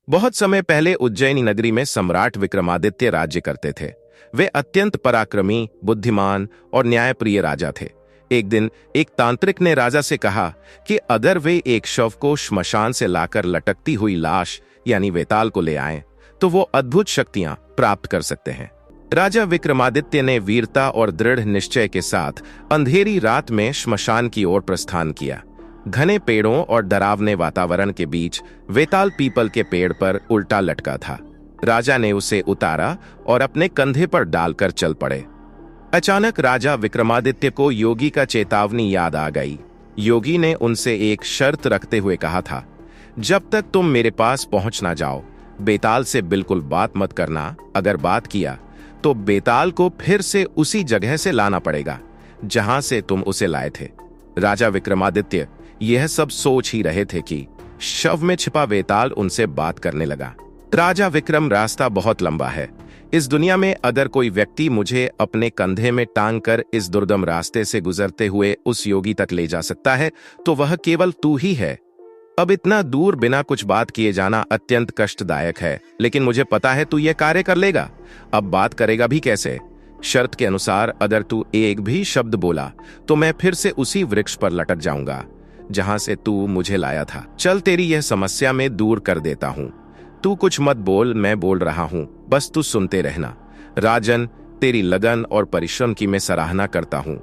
बहुत समय पहले उज्जैनी नगरी में सम्राट विक्रमादित्य राज्य करते थे। वे अत्यंत पराक्रमी, बुद्धिमान और न्यायप्रिय राजा थे। एक दिन एक तांत्रिक ने राजा से कहा कि अगर वे एक शव को श्मशान से लाकर लटकती हुई लाश यानी वेताल को ले आएं, तो वो अद्भुत शक्तियां प्राप्त कर सकते हैं। राजा विक्रमादित्य ने वीरता और दृढ़ निश्चय के साथ अंधेरी रात में श्मशान की ओर प्रस्थान किया। घने पेड़ों और डरावने वातावरण के बीच वेताल पीपल के पेड़ पर उल्टा लटका था। राजा ने उसे उतारा और अपने कंधे पर डालकर चल पड़े। अचानक राजा विक्रमादित्य को योगी का चेतावनी याद आ गई। योगी ने उनसे एक शर्त रखते हुए कहा था, जब तक तुम मेरे पास पहुंच ना जाओ, बेताल से बिल्कुल बात मत करना। अगर बात किया तो बेताल को फिर से उसी जगह से लाना पड़ेगा जहां से तुम उसे लाए थे। राजा विक्रमादित्य यह सब सोच ही रहे थे कि शव में छिपा वेताल उनसे बात करने लगा। राजा विक्रम, रास्ता बहुत लंबा है। इस दुनिया में अगर कोई व्यक्ति मुझे अपने कंधे में टांग कर इस दुर्गम रास्ते से गुजरते हुए उस योगी तक ले जा सकता है तो वह केवल तू ही है। अब इतना दूर बिना कुछ बात किए जाना अत्यंत कष्टदायक है, लेकिन मुझे पता है तू यह कार्य कर लेगा। अब बात करेगा भी कैसे? शर्त के अनुसार अगर तू एक भी शब्द बोला तो मैं फिर से उसी वृक्ष पर लटक जाऊंगा जहां से तू मुझे लाया था। चल, तेरी यह समस्या मैं दूर कर देता हूं। तू कुछ मत बोल, मैं बोल रहा हूं, बस तू सुनते रहना। राजन, तेरी लगन और परिश्रम की मैं सराहना करता हूं।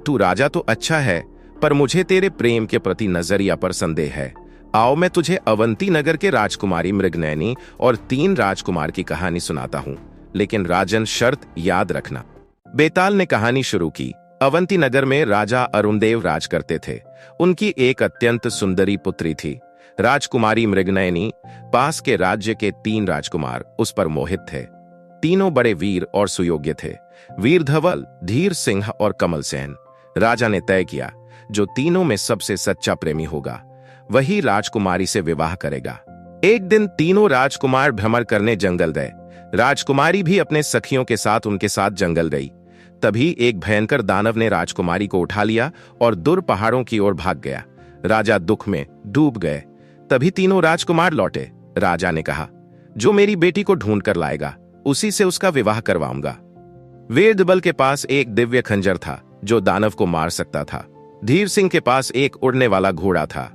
तू राजा तो अच्छा है, पर मुझे तेरे प्रेम के प्रति नजरिया पर संदेह है। आओ, मैं तुझे अवंती नगर के राजकुमारी मृगनयनी और 3 राजकुमार की कहानी सुनाता हूं, लेकिन राजन, शर्त याद रखना। बेताल ने कहानी शुरू की। अवंती नगर में राजा अरुणदेव राज करते थे। उनकी एक अत्यंत सुंदरी पुत्री थी, राजकुमारी मृगनयनी। पास के राज्य के 3 राजकुमार उस पर मोहित थे। तीनों बड़े वीर और सुयोग्य थे, वीरधवल, धीर सिंह और कमलसेन। राजा ने तय किया, जो तीनों में सबसे सच्चा प्रेमी होगा वही राजकुमारी से विवाह करेगा। एक दिन तीनों राजकुमार भ्रमण करने जंगल गए। राजकुमारी भी अपने सखियों के साथ उनके साथ जंगल गई। तभी एक भयंकर दानव ने राजकुमारी को उठा लिया और दूर पहाड़ों की ओर भाग गया। राजा दुख में डूब गए। तभी तीनों राजकुमार लौटे। राजा ने कहा, जो मेरी बेटी को ढूंढ कर लाएगा उसी से उसका विवाह करवाऊंगा। वीरधवल के पास एक दिव्य खंजर था जो दानव को मार सकता था। धीर सिंह के पास एक उड़ने वाला घोड़ा था।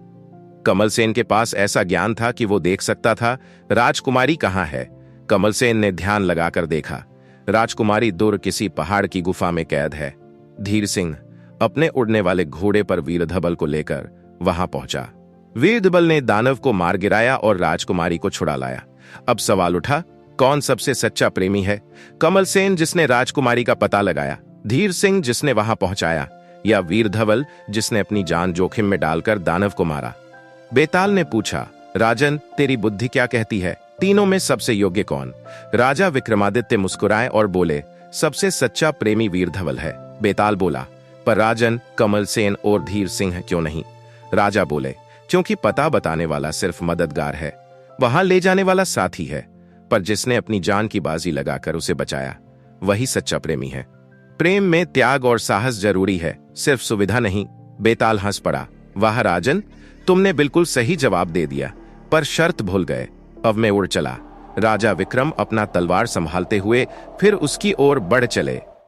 कमलसेन के पास ऐसा ज्ञान था कि वो देख सकता था राजकुमारी कहाँ है। कमलसेन ने ध्यान लगाकर देखा, राजकुमारी दूर किसी पहाड़ की गुफा में कैद है। धीर सिंह अपने उड़ने वाले घोड़े पर वीरधवल को लेकर वहां पहुंचा। वीरधवल ने दानव को मार गिराया और राजकुमारी को छुड़ा लाया। अब सवाल उठा, कौन सबसे सच्चा प्रेमी है? कमलसेन जिसने राजकुमारी का पता लगाया, धीर सिंह जिसने वहां पहुंचाया, या वीरधवल जिसने अपनी जान जोखिम में डालकर दानव को मारा? बेताल ने पूछा, राजन, तेरी बुद्धि क्या कहती है? तीनों में सबसे योग्य कौन? राजा विक्रमादित्य मुस्कुराए और बोले, सबसे सच्चा प्रेमी वीरधवल है। बेताल बोला, पर राजन, कमलसेन और धीर सिंह क्यों नहीं? राजा बोले, क्योंकि पता बताने वाला सिर्फ मददगार है, वहां ले जाने वाला साथी है, पर जिसने अपनी जान की बाजी लगाकर उसे बचाया वही सच्चा प्रेमी है। प्रेम में त्याग और साहस जरूरी है, सिर्फ सुविधा नहीं। बेताल हंस पड़ा, वाह राजन, तुमने बिल्कुल सही जवाब दे दिया, पर शर्त भूल गए। अब मैं उड़ चला। राजा विक्रम अपना तलवार संभालते हुए फिर उसकी ओर बढ़ चले।